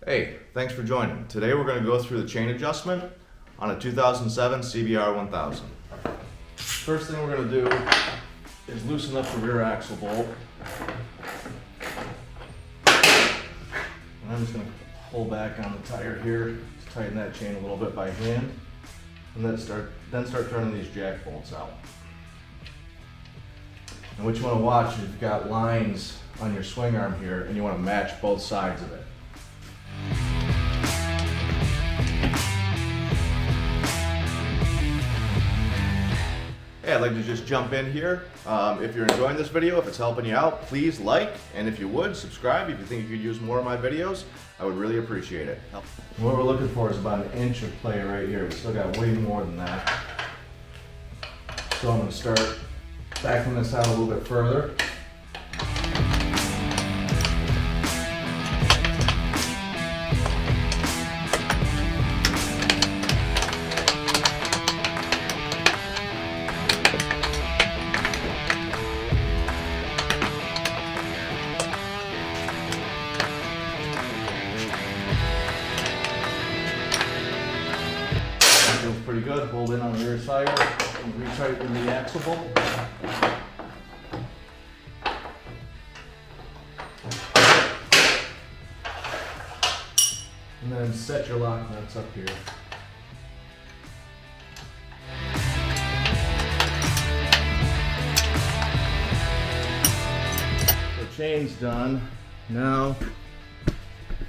Hey, thanks for joining. Today we're going to go through the chain adjustment on a 2007 CBR 1000. First thing we're going to do is loosen up the rear axle bolt. And I'm just going to pull back on the tire here to tighten that chain a little bit by hand, and then start turning these jack bolts out. And what you want to watch is you've got lines on your swing arm here, and you want to match both sides of it. Hey, I'd like to just jump in here. If you're enjoying this video, if it's helping you out, please like, and if you would, subscribe. If you think you could use more of my videos, I would really appreciate it. What we're looking for is about 1 inch of play right here. We still got way more than that. So I'm going to start backing this out a little bit further. Feels pretty good. Hold in on the rear tire and retighten the axle bolt. And then set your lock nuts up here. The chain's done. Now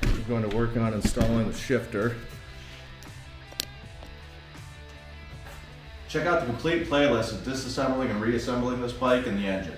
we're going to work on installing the shifter. Check out the complete playlist of disassembling and reassembling this bike and the engine.